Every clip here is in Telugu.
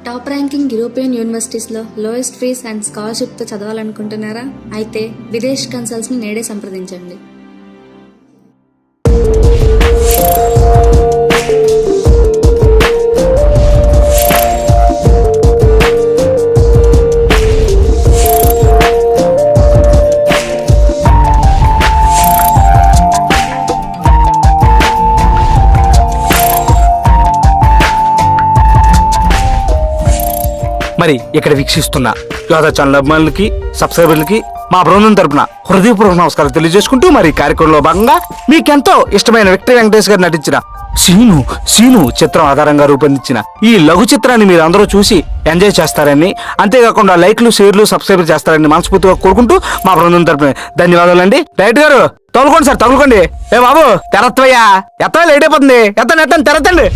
టాప్ ర్యాంకింగ్ యూరోపియన్ యూనివర్సిటీస్లో లోయెస్ట్ ఫీస్ అండ్ స్కాలర్షిప్తో చదవాలనుకుంటున్నారా? అయితే విదేశ్ కన్సల్ట్స్ని నేడే సంప్రదించండి. మరి ఇక్కడ వీక్షిస్తున్న యోధా ఛానల్ అభిమానులకి సబ్స్క్రైబర్లకి మా బృందం తరపున హృదయపూర్వక నమస్కారం తెలియజేసుకుంటూ మరి కార్యక్రమంలో భాగంగా మీకెంతో ఇష్టమైన విక్టరీ వెంకటేష్ గారు నటించిన సీను చిత్రం ఆధారంగా రూపొందించిన ఈ లఘు చిత్రాన్ని మీరు అందరూ చూసి ఎంజాయ్ చేస్తారని, అంతేకాకుండా లైక్లు షేర్లు సబ్స్క్రైబ్ చేస్తారని మనస్ఫూర్తిగా కోరుకుంటూ మా బృందం తరపున ధన్యవాదాలండి. డైరెక్టర్ గారు తగులుకోండి సార్, తగులుకోండి. ఏ బాబు తెరత్వయ్యా, ఎత్త లేట్ అయిపోతుంది, ఎత్తండి తెరత్తండి.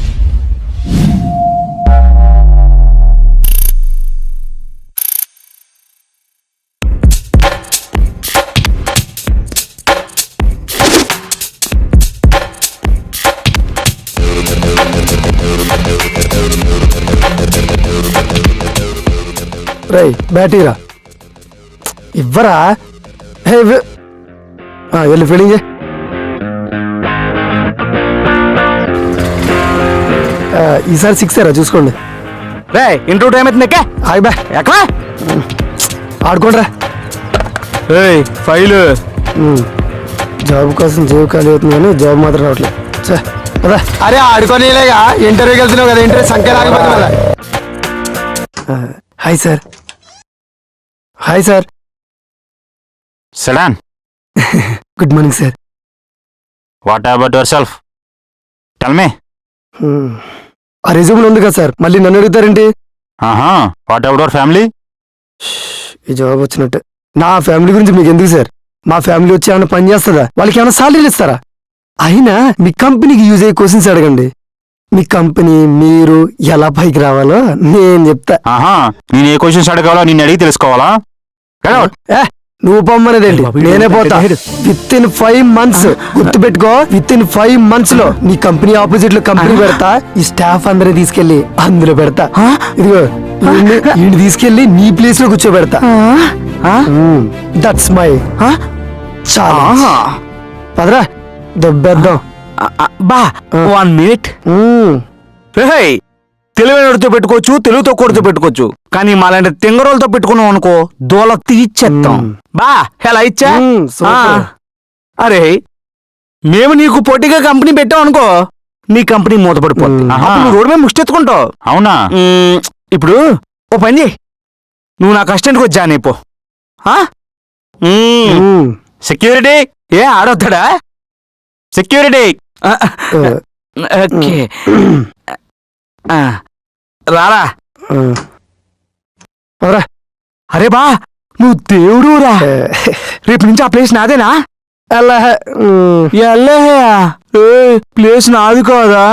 రై బ్యాటీరా ఇవ్వరా? వెళ్ళి ఫీలింగ్ ఈసారి 6 చూసుకోండి. రే ఇంటూ టైం అవుతుంది, ఎక్కే ఆగి బా ఎక్కడా ఆడుకోండిరా. ఫైల్ జాబ్ కోసం జాబ్ ఖాళీ అవుతుంది కానీ జాబ్ మాత్రం రావట్లేదు. అరే ఆడుకోనిలేగా, ఇంటర్వ్యూకి వెళ్తున్నావు కదా, ఇంటర్వ్యూ సంఖ్య రాకపోతే. Hi sir. Hi sir. Sedan. Good morning sir. What about yourself? Tell me. ఆ రెజ్యూమ్ ఉంది కదా సార్, మళ్ళీ నన్ను అడుగుతారేంటి? What about your family? ఈ జవాబు వచ్చినట్టే. నా ఫ్యామిలీ గురించి మీకు ఎందుకు సార్? మా ఫ్యామిలీ వచ్చి ఏమైనా పని చేస్తుందా? వాళ్ళకి ఏమైనా సాలరీలు ఇస్తారా? అయినా మీ కంపెనీకి యూజ్ అయ్యే క్వశ్చన్స్ అడగండి. మీ కంపెనీ మీరు ఎలా పైకి రావాలో నేను చెప్తా. నేను ఏ క్వశ్చన్స్ అడగాలో నేను అడిగి తెలుసుకోవాలా? నువ్వు పొమ్మనేదేంటి, నేనే పోతా. విత్ ఇన్ 5 months గుర్తుపెట్టుకో, విత్ ఇన్ 5 months లో నీ కంపెనీ ఆపోజిట్ లో కంపెనీ పెడతా. ఈ స్టాఫ్ అందరూ తీసుకెళ్లి అందులో పెడతా. ఇదిగో ఈయన తీసుకెళ్లి నీ ప్లేస్ లో కూర్చోబెడతా. That's my challenge. పదరా దొబ్బేద్దాం. బా 1 minute. తెలివైనతో పెట్టుకోవచ్చు, తెలుగుతో కూడతో పెట్టుకోవచ్చు, కానీ మాలాంటి తింగరోలతో పెట్టుకున్నాం అనుకో దోల తీర్చేస్తాం. బా ఎలా ఇచ్చా? అరే మేము నీకు పోటీగా కంపెనీ పెట్టాం అనుకో, నీ కంపెనీ మూతపడిపోతుంది. నువ్వు రోడ్డు మీద ముష్టెత్తుకుంటావు. అవునా? ఇప్పుడు ఓ పని చేయి, నువ్వు నాకు అసిస్టెంట్కి వచ్చా నీపో. సెక్యూరిటీ ఏ ఆడొద్దాడా? సెక్యూరిటీ ఓకే రారా. అరే బా నువ్వు దేవుడురా, రేపు నుంచి ఆ ప్లేస్ నాదేనా? ప్లేస్ నాది కాదా?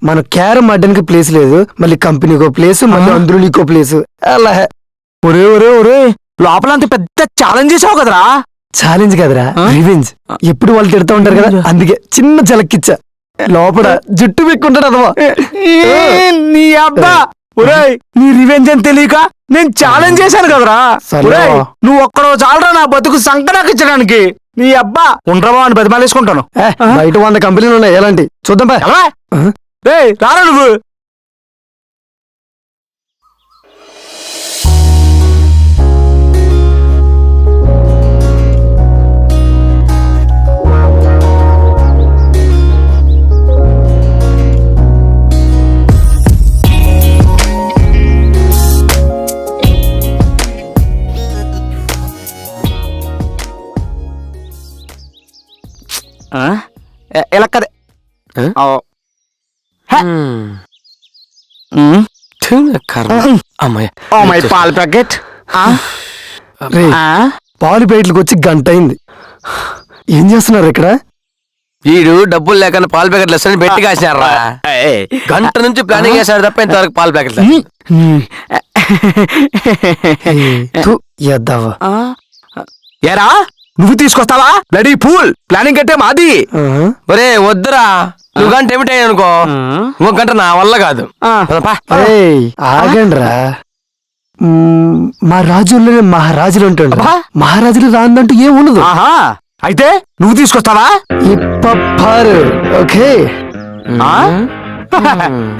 మన క్యారం అడ్డానికి ప్లేస్ లేదు, మళ్ళీ కంపెనీకో ప్లేస్, మళ్ళీ అందరూ నీకో ప్లేస్. ఒరే ఒరే ఒరే లోపల అంత పెద్ద ఛాలెంజ్ చేసావు కదరా. ఛాలెంజ్ కదరా, రివెంజ్. ఎప్పుడు వాళ్ళు తిడతా ఉంటారు కదా, అందుకే చిన్న జలక్కిచ్చా. లోపల జుట్టు పెట్టుకుంటాడు అదవా. నీ అబ్బా ఒరేయ్, నీ రివెంజ్ అని తెలియక నేను ఛాలెంజ్ చేశాను కదరా. నువ్వు ఒక్కడో చాలరా నా బతుకు సంకటాకిచ్చడానికి. నీ అబ్బా ఉండరావా అని బతిమాలేసుకుంటాను. బయట 100 కంపెనీలు ఉన్నాయి, ఎలాంటి చూద్దాం. రారా నువ్వు. ఎలా కదే పాల ప్యాకెట్. పాలు ప్యాకెట్లకు వచ్చి 1 గంట అయింది. ఏం చేస్తున్నారు ఇక్కడ? వీడు డబ్బులు లేకుండా పాల ప్యాకెట్లు వస్తాయని బెట్టి కాసినారా. 1 గంట నుంచి ప్లానింగ్ చేశాడు తప్ప ఇంతవరకు పాల ప్యాకెట్లు. ఏరా నువ్వు తీసుకొస్తావా రెడీ ఫూల్ ప్లానింగ్ అంటే మాది ఒరే వద్దురా నువ్వు గంట ఏమిటి అనుకో ఇంకో గంట నా వల్ల కాదు పదపా. ఆగండ్రా మా రాజుల్లోనే మహారాజులు ఉంటుండ్రు మహారాజులు రాందంటూ ఏం ఉండదు ఆహా అయితే నువ్వు తీసుకొస్తావా ఇప్పపారు ఓకే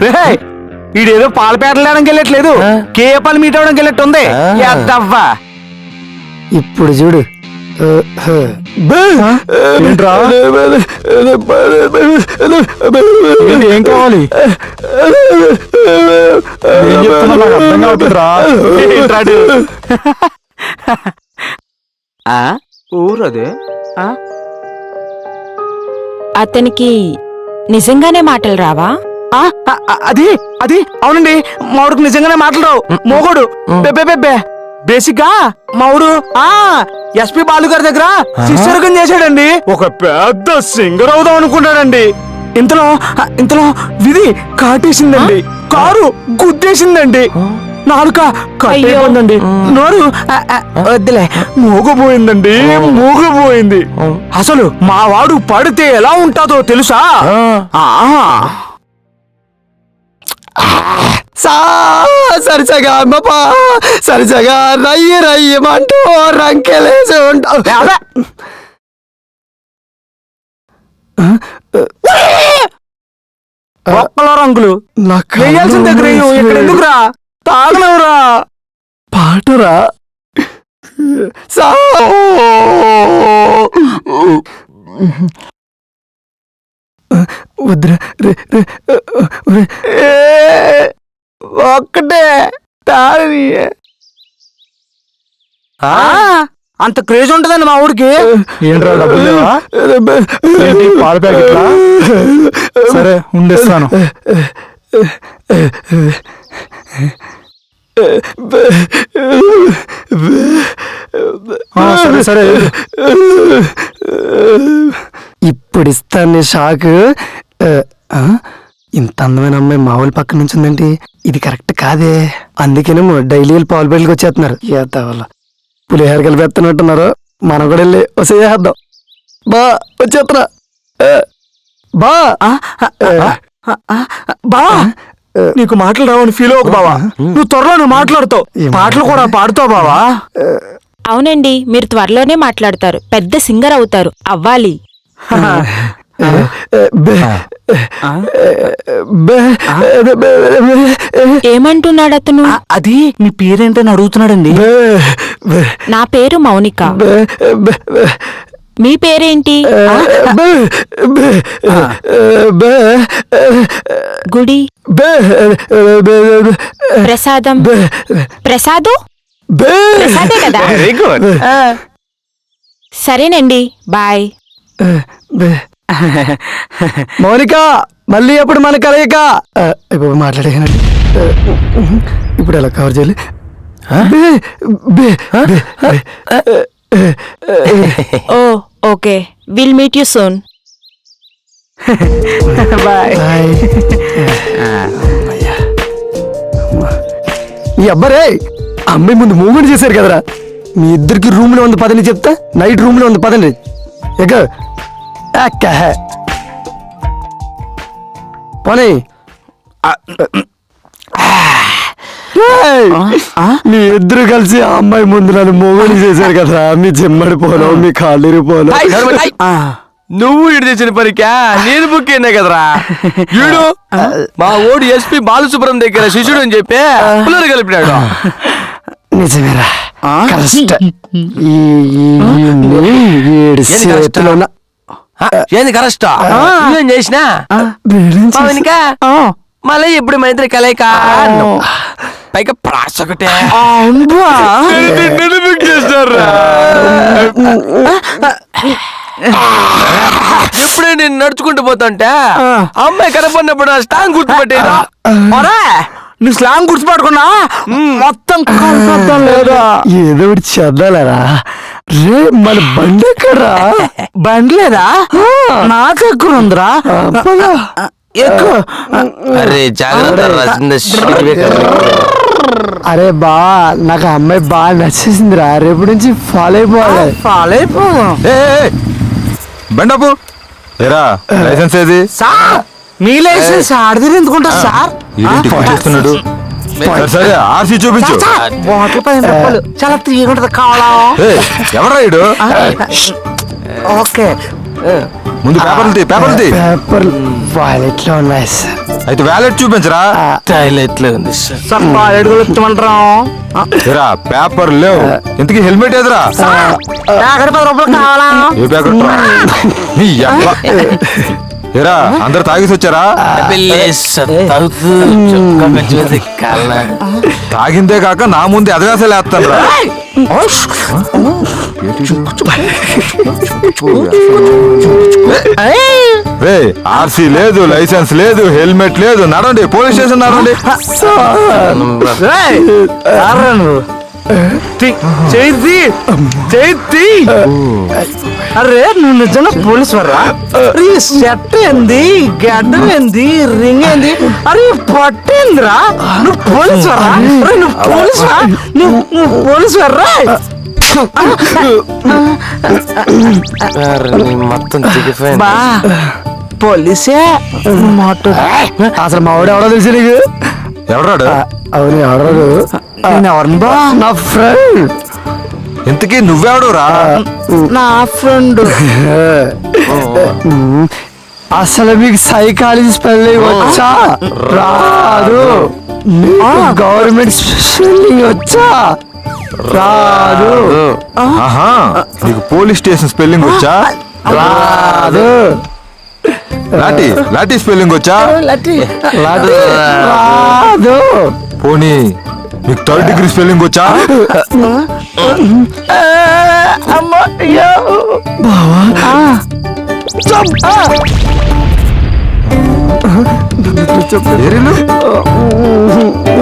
రేయ్, ఈడేదో పాల పేటలు లేడానికి వెళ్ళట్లేదు కేపాలు మీట్ అవడానికి వెళ్ళట్టు ఉంది ఎద్దవ్వా. ఇప్పుడు చూడు ఏంట్రా? ఏం కావాలి ఏంట్రాడు? ఊరదే అతనికి నిజంగానే మాటలు రావా? అది అది అవునండి మావుడికి నిజంగానే మాట్లాడరావు మోగోడు బేసిక్ గా మావుడు ఎస్పి బాలు గారి దగ్గర శిష్యర్గం చేశాడండి ఒక పెద్ద సింగర్ అవుదాం అనుకుంటాడండి ఇంతలో ఇంతలో విధి కాటేసిందండి కారు గుద్దేసిందండి నాలుక కట్టేయకుందండి నోరు వద్దులే మూగపోయిందండి మూగపోయింది అసలు మా వాడు పడితే ఎలా ఉంటాదో తెలుసా సరిసగా అమ్మపా సరిసగా రయ్యమంటూ రంకెలేసి ఉంటావు ఒక్కలో రంగులు వేయాల్సిన దగ్గర ఇక్కడ ఎందుకురా తాగనవురా పాటరా వద్దురా ఒక్కటే తాగని అంత క్రేజ్ ఉంటదండి మా ఊరికి ఏంట్రా డబ్బులు లేవా ఏంటి పాల ప్యాకెట్లా సరే ఉండేస్తాను సరే సరే ఇప్పుడు ఇస్తాను షాక్ ఇంత అందమైన అమ్మాయి మామూలు పక్క నుంచి ఉందండి ఇది కరెక్ట్ కాదే అందుకేనేమో డైలీ పాలు బయటకు వచ్చేస్తున్నారు వల్ల పులిహోర కలిపేస్తున్నట్టున్నారు మనం కూడా వెళ్ళి వచ్చేద్దాం బా వచ్చేస్తున్నా బా బా నీకు మాటలు రావని ఫీల్ అవ్వకు బావా నువ్వు త్వరలో నువ్వు మాట్లాడుతావు పాటలు కూడా పాడుతావు బావా అవునండి మీరు త్వరలోనే మాట్లాడతారు పెద్ద సింగర్ అవుతారు అవ్వాలి. ఏమంటున్నాడు అతను? అది మీ పేరేంటని అడుగుతున్నాడండి. నా పేరు మౌనిక. మీ పేరేంటి? గుడి ప్రసాదం ప్రసాదు ప్రసాదే కదా. Very good. సరేనండి బాయ్. మౌనిక మళ్ళీ ఎప్పుడు మన కలయిక ఇప్పుడు మాట్లాడేనండి ఇప్పుడు ఎలా కవర్ చేయాలి oh okay will meet you soon. Bye. ఈ అబ్బరే అమ్మాయి ముందు మూమెంట్ చేశారు కదరా మీ ఇద్దరికి రూమ్ లో ఉంది పదని చెప్తా నైట్ రూమ్ లో ఉంది పదండి ఎక్క పోనీ మీ ఇద్దరు కలిసి ఆ అమ్మాయి ముందు నన్ను మూమెంట్ చేశారు కదరా మీ చెమ్మడి పోలం మీ కాళ్ళిరి పోలం నువ్వు ఇటు తెచ్చిన పనికా నేను బుక్ అయినా కదరా వీడు మా ఓడి ఎస్పి బాలసుబ్రహ్మ దగ్గర శిష్యుడు అని చెప్పి పుల్లలు కలిపినాడు. నిజమేరా కరెక్ట్. ఏంది కరెస్ట్ ఏం చేసినా ఇంకా మళ్ళీ ఇప్పుడు మన ఇద్దరు కలయిక పైగా ప్రాస్ ఒకటే ఎప్పుడే నేను నడుచుకుంటూ పోతుంటే అమ్మాయి కనపడినప్పుడు స్టాంగ్ గుర్తుపట్టేదా నువ్వు స్లాంగ్ గుర్తుపట్టుకున్నా మొత్తం కలపడం లేదా ఏదో ఒకటి చదవాలరా రే మన బండి ఎక్కడరా బండి లేదా నా దగ్గర ఉందిరా ఎక్కువ అరే జాగ్రత్త అరే బా నాకు ఆ అమ్మాయి బాగా నచ్చేసిందిరా, రేపు నుంచి ఫాలో అయిపోవాలి. ఫాలో అయిపోదాం. బండపు ఏరా లైసెన్స్ ఏది? సార్ మీ లైసెన్స్ ఆడది ఎందుకుంటారు సార్? ఏంటి చేస్తున్నాడు? సరే ఆర్సీ చూపించు. బాటిల్ 10 రూపాయలు చాలా తీగుంటది కావాలా? ఎవరా ఇడు? ఓకే ముందు పేపర్లు తీ. పేపర్ వాలెట్ లో ఉన్నాయి సార్. అయితే వ్యాలెట్ చూపించరా. టాయిలెట్ లో ఉంది సార్. సార్ టాయిలెట్ కూడా ఇస్తామంటారా? ఏరా పేపర్ లేవు, ఇంతకీ హెల్మెట్ ఏదిరా? ప్యాకెట్ 10 రూపాయలు కావాలా? ఏ ప్యాకెట్ రా? నీ యబ్బ. ఏరా అందరు తాగేసి వచ్చారా? తాగిందే కాక నా ముందు ఎదవేసలు వేస్తాను రా. ఆర్సీ లేదు, లైసెన్స్ లేదు, హెల్మెట్ లేదు. నడండి పోలీస్ స్టేషన్ నడండి. అరే నువ్వు నిజంగా పోలీస్ వర్రా? షర్ట్ ఏంది, గడ్డం ఏంది, రింగ్ ఏంది, అరే పట్టేందిరా? నువ్వు పోలీస్ వర్రా? నువ్వు పోలీస్ రా? నువ్వు పోలీస్ వర్రా? మొత్తం దిగిపోయింది. బా పోలీసే మోటార్. అసలు మా వాడు ఎవడో తెలుసు నీకు? ఎవడాడు? అవును ఎవడరు? నేను ఎవరిని బా? నా ఫ్రెండ్. ఇంతకీ నువ్వెవడు రా? నా ఫ్రెండ్. అసలు మీకు సైకాలజీ స్పెల్లింగ్ వచ్చా? రాదు. గవర్నమెంట్ స్పెల్లింగ్ వచ్చా? రాదు. ఆహా నీకు పోలీస్ స్టేషన్ స్పెల్లింగ్ వచ్చా? రాదు. లాఠీ స్పెల్లింగ్ వచ్చా? రాదు. పోనీ నీకు 3rd డిగ్రీ స్పెల్లింగ్ వచ్చా? ఏరీలు?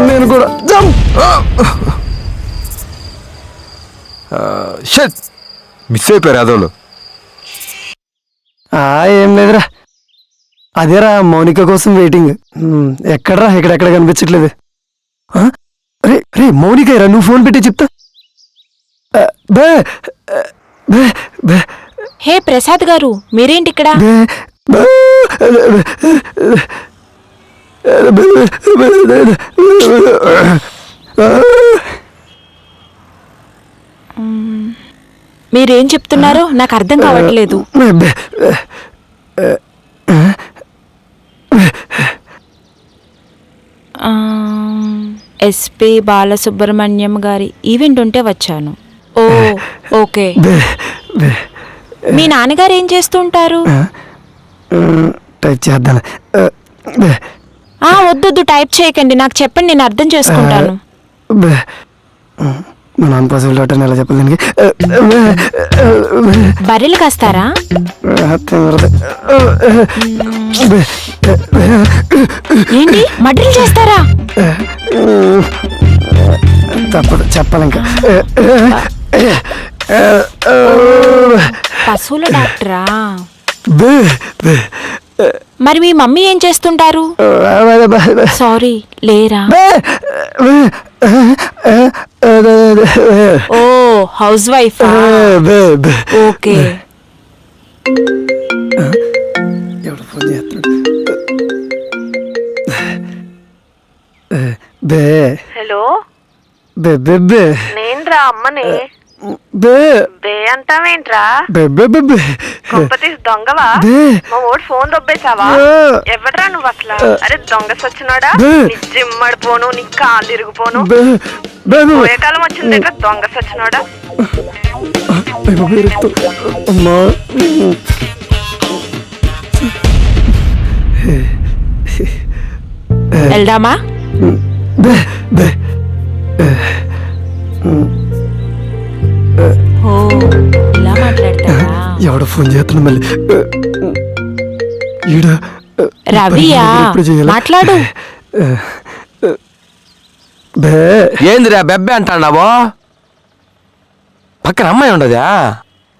నేను కూడా షట్ మిస్ అయిపోయారు అదోళ్ళు. ఏం లేదురా, అదేరా మౌనిక కోసం వెయిటింగ్. ఎక్కడరా ఎక్కడెక్కడ కనిపించట్లేదు. రే రే మౌనిక రా, నువ్వు ఫోన్ పెట్టి చెప్తా. బే బే బే హే ప్రసాద్ గారు, మీరేంటి ఇక్కడ? బే మీరేం చెప్తున్నారో నాకు అర్థం కావట్లేదు. ఎస్పి బాలసుబ్రహ్మణ్యం గారి ఈవెంట్ ఉంటే వచ్చాను. ఓ ఓకే. మీ నాన్నగారు ఏం చేస్తుంటారు? టైప్ చేద్దాను. వద్దొద్దు, టైప్ చేయకండి, నాకు చెప్పండి, నేను అర్థం చేసుకుంటాను. మా నాన్న పశువుల డాక్టర్ని ఎలా చెప్పాలి దానికి? బర్రెలు కాస్తారా? ఏంటి మడ్రలు చేస్తారా? తప్పదు, చెప్పాలి ఇంకా. పశువుల డాక్టరా? మరి మీ మమ్మీ ఏం చేస్తుంటారు? సారీ, లేరా? ఓ హౌస్ వైఫ్. ఓకే. ఎవడు ఫోన్ చేస్తున్నాడు? బే హలో బే బే బే నేన్రా అమ్మని. బే బే అంటావేంట్రా? బే బే బే బే కొంపతీసి దొంగవా? మా ఓడి ఫోన్ దొబ్బేశావా? ఎవడ్రా నువ్వు అసలు? అరే దొంగ సచ్చినోడా, నీ జిమ్మడిపోను, నీ కాలు తిరిగిపోను. పోయే కాలం వచ్చింది దగ్గర దొంగ సచ్చినోడా. అమ్మా వెళ్దామా? బే బే ఓ ఇలా మాట్లాడతారా? ఎవడో ఫోన్ చేస్తున్నా మళ్ళీ. ఈడ రవియా? మాట్లాడు. బే ఏందిరా బెబ్బే అంటాడావో? పక్కన అమ్మాయి ఉండదా?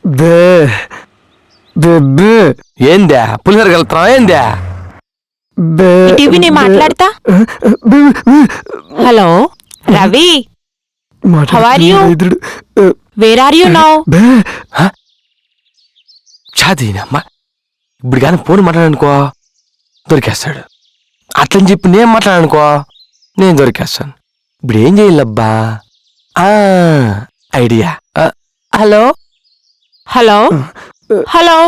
బే బే బే ఏందా పులిహోర కలుపుతున్నావా ఏందా? బే టీవీ నేను మాట్లాడతా. హలో రవి మాట్లాడు. How are you? ఇద్దరు. Where are you now? బే చాదీనమ్మా ఇప్పుడు కానీ ఫోన్ మాట్లాడనుకో దొరికేస్తాడు. అట్లని చెప్పి నేను మాట్లాడనుకో నేను దొరికేస్తాను. ఇప్పుడు ఏం చేయాలబ్బా? Idea. Hello hello hello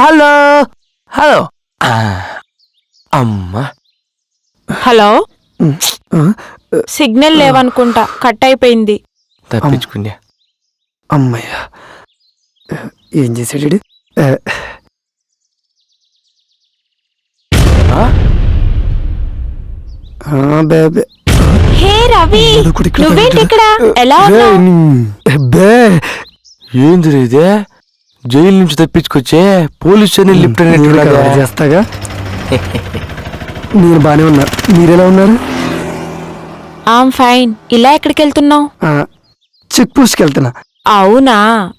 hello hello అమ్మా హలో సిగ్నల్ లేవనుకుంటా, కట్ అయిపోయింది. తప్పించుకున్నా. అమ్మయ్యా ఏం చేశాడు ఈడు? బే హే రవి, అదొకటి ఇక్కడ నువ్వేంటి ఇక్కడ? ఎలా రే, ఉన్నావు? బే ఏంది ఇదే? జైలు నుంచి తప్పించుకొచ్చే పోలీస్ స్టేషన్ లిఫ్ట్ నేను కవర్ చేస్తాగా. నేను బానే ఉన్నా, మీరెలా ఉన్నారు? I'm fine. ఇలా ఎక్కడికి వెళ్తున్నావు? చెక్ పోస్ట్కి వెళ్తున్నా. అవునా,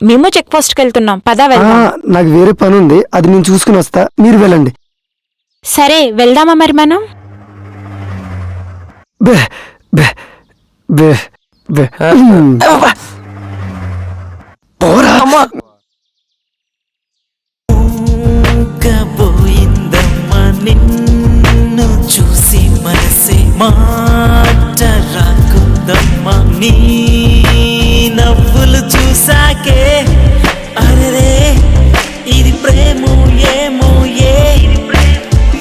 మేము చెక్ పోస్ట్ కి వెళ్తున్నాం. పదా వెళ్దాం. నాకు వేరే పని ఉంది, అది నేను చూసుకుని వస్తా, మీరు వెళ్ళండి. సరే వెళ్దామా మరి మనం? బే బే బే బే పోరా. పోయిందమ్మా నిన్ను చూసి మనసే మాట రాకుందమ్మా నీ నవ్వులు చూసాకే అరే ఇది ప్రేమో ఏమో ఏ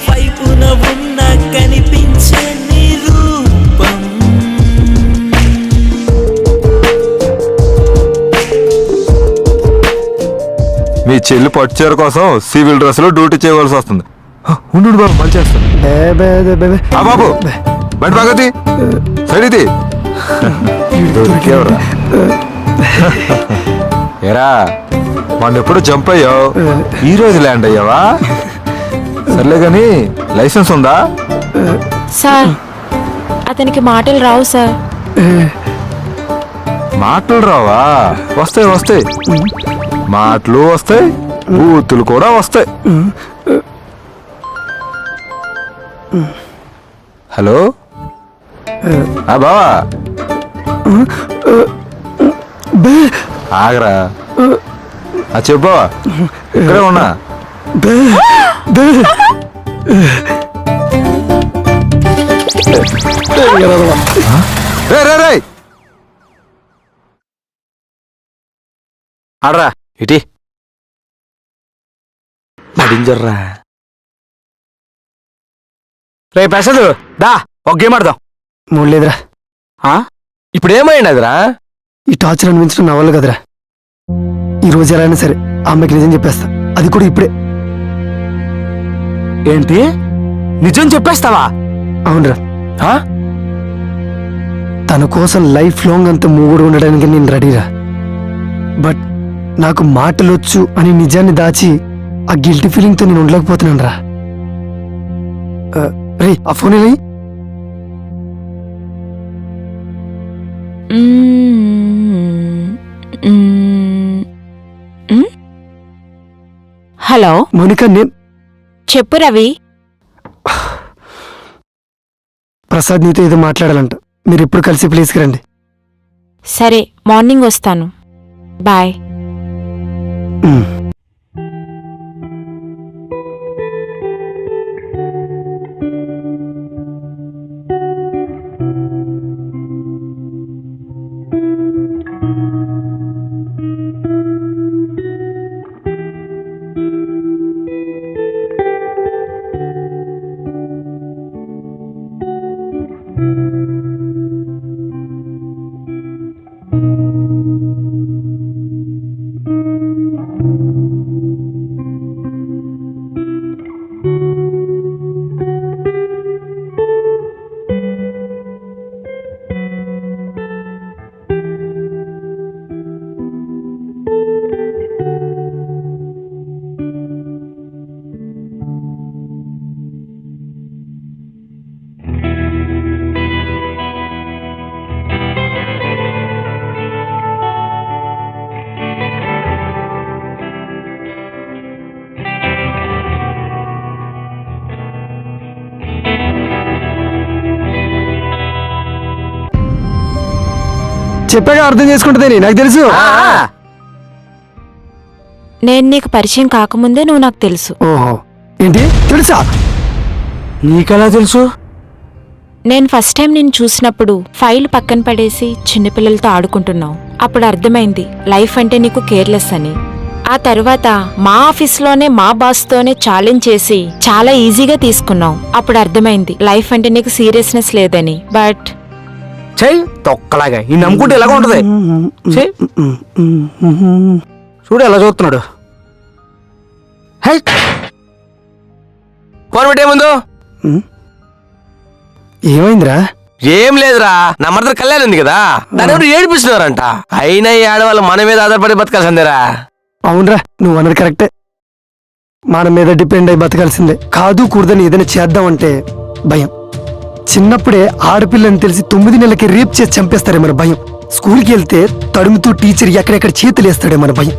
వైపున ఉన్న కనిపించే నీ రూపం. మీ చెల్లి పట్టుచీర కోసం సివిల్ డ్రెస్ లో డ్యూటీ చేయవలసి వస్తుంది. ఉండు బాబు మంచి చేస్తాను. బే బే బే బే బే. ఆ బాబు బండి బాగతి సైడ్ ఇది దొరికేవరా? ఏరా మొన్న ఎప్పుడు జంప్ అయ్యావు, ఈ రోజు ల్యాండ్ అయ్యావా? సర్లే గాని లైసెన్స్ ఉందా? సార్ అతనికి మాటలు రావు సార్. మాటలు రావా? వస్తాయి వస్తాయి, మాటలు వస్తాయి, బూతులు కూడా వస్తాయి. హలో బావా ఆగరా. చెప్పు బావా, ఇక్కడే ఉన్నా. రే రే రే ఆడరా. ఇటీ పడింజర్రా. రే ప్రసాద్ దా ఒక గేమ్ ఆడదాం. మూడలేదురా, ఇప్పుడు ఏమైందిరా? ఈ టార్చర్ అనిపించడం నా వల్ల కదరా. ఈ రోజు ఎలా అయినా సరే ఆ అమ్మాయికి నిజం చెప్పేస్తా, అది కూడా ఇప్పుడే. ఏంటి నిజం చెప్పేస్తావా? అవునరా, తన కోసం లైఫ్ లాంగ్ అంత మూగుడు ఉండడానికి నేను రెడీరా. బట్ నాకు మాటలొచ్చు అని నిజాన్ని దాచి ఆ గిల్టీ ఫీలింగ్తో నేను ఉండలేకపోతున్నాను రా. రే ఆ ఫోన్ ఎలా? హలో మోనికా, నేను చెప్పు రవి. ప్రసాద్ నీతో ఏదో మాట్లాడాలంట, మీరు ఎప్పుడు కలిసి ప్లేస్కి రండి. సరే మార్నింగ్ వస్తాను. బాయ్. చెప్పాక అర్థం చేసుకుంటుందని నాకు తెలుసు. నేను నీకు పరిచయం కాకముందే నువ్వు నాకు తెలుసు. ఓహో, ఏంటి తెలుసా? నీకెలా తెలుసు? నేను ఫస్ట్ టైం నిన్ను చూసినప్పుడు ఫైల్ పక్కన పడేసి చిన్నపిల్లలతో ఆడుకుంటున్నావు. అప్పుడు అర్థమైంది లైఫ్ అంటే నీకు కేర్లెస్ అని. ఆ తర్వాత మా ఆఫీస్లోనే మా బాస్తోనే ఛాలెంజ్ చేసి చాలా ఈజీగా తీసుకున్నావు. అప్పుడు అర్థమైంది లైఫ్ అంటే నీకు సీరియస్నెస్ లేదని. బట్ చెయ్యి తొక్కలాగా ఈ నమ్ముకుంటే ఎలాగ ఉంటది. చెయ్. చూడు ఎలా చూస్తున్నాడు. హై ఫోన్ పెట్టే ముందు. ఏమైందిరా? ఏం లేదురా, నా మరదలు కళ్యాణ్ ఉంది కదా, దాని ఎవరు ఏడిపిస్తున్నారంట. అయినా ఈ ఆడవాళ్ళు మన మీద ఆధారపడి బతకాల్సిందేరా. అవునరా, నువ్వు అన్నది కరెక్టే. మన మీద డిపెండ్ అయి బతకాల్సిందే. కాదు కూడదని ఏదైనా చేద్దామంటే భయం. చిన్నప్పుడే ఆడపిల్లని తెలిసి 9 నెలలకి రేప్ చేసి చంపేస్తారేమన్న భయం. స్కూల్కి వెళ్తే తడుముతూ టీచర్ ఎక్కడెక్కడ చేతులేస్తాడేమన్న భయం.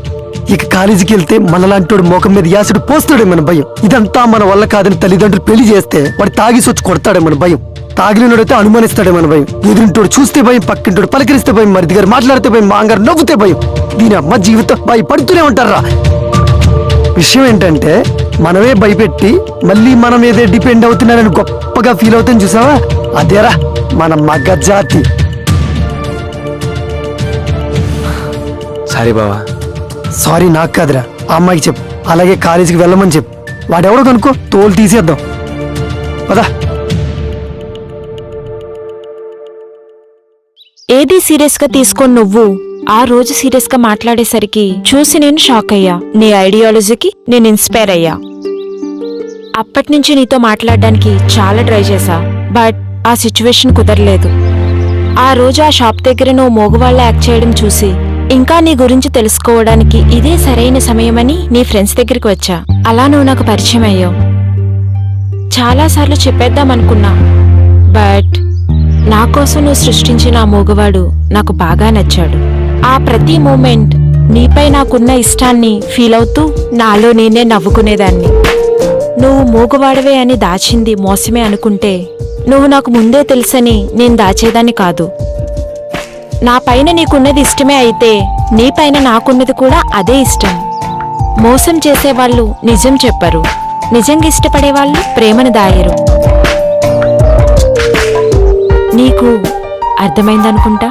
ఇక కాలేజీకి వెళ్తే మనలాంటోడు మోకం మీద యాసిడ్ పోస్తాడేమన్న భయం. ఇదంతా మన వల్ల కాదని తల్లిదండ్రులు పెళ్లి చేస్తే వాడు తాగి సొచ్చి కొడతాడేమన్న భయం. తాగిలినోడైతే అనుమానిస్తాడేమన్న భయం. ఎదురింటోడు చూస్తే భయం, పక్కింటోడు పలకరిస్తే భయం, మరిది గారు మాట్లాడితే భయం, మాంగారు నవ్వుతే భయం. దీని అమ్మ జీవితం భయపడుతూనే ఉంటారా. విషయం ఏంటంటే మనమే భయపెట్టి మళ్ళీ మన మీదే డిపెండ్ అవుతున్నారని గొప్పగా ఫీల్ అవుతాం చూసావా, అదేరా మన మగ జాతి. సారీ బావా. సారీ నాకు కాదురా, ఆ అమ్మాయికి చెప్పు. అలాగే కాలేజీకి వెళ్ళమని చెప్పు. వాడెవడో కనుక్కో, తోలు తీసేద్దాం. పదా. ఏది సీరియస్ గా తీసుకొని నువ్వు ఆ రోజు సీరియస్ గా మాట్లాడేసరికి చూసి నేను షాక్ అయ్యా. నీ ఐడియాలజీకి నేను ఇన్స్పైర్ అయ్యా. అప్పటినుంచి నీతో మాట్లాడడానికి చాలా ట్రై చేశా, బట్ ఆ సిచ్యువేషన్ కుదరలేదు. ఆ రోజు ఆ షాప్ దగ్గర నువ్వు మోగవాళ్ళ యాక్ట్ చేయడం చూసి ఇంకా నీ గురించి తెలుసుకోవడానికి ఇదే సరైన సమయమని నీ ఫ్రెండ్స్ దగ్గరికి వచ్చా. అలా నువ్వు నాకు పరిచయం అయ్యావు. చాలాసార్లు చెప్పేద్దామనుకున్నా, బట్ నా కోసం నువ్వు సృష్టించిన ఆ మూగవాడు నాకు బాగా నచ్చాడు. ఆ ప్రతి మూమెంట్ నీపై నాకున్న ఇష్టాన్ని ఫీల్ అవుతూ నాలో నేనే నవ్వుకునేదాన్ని. నువ్వు మూగవాడవే అని దాచింది మోసమే అనుకుంటే నువ్వు నాకు ముందే తెలుసని నేను దాచేదాన్ని కాదు. నా పైన నీకున్నది ఇష్టమే అయితే నీ పైన నాకున్నది కూడా అదే ఇష్టం. మోసం చేసేవాళ్ళు నిజం చెప్పరు, నిజంగా ఇష్టపడేవాళ్ళు ప్రేమను దాయరు. నీకు అర్థమైందనుకుంటా.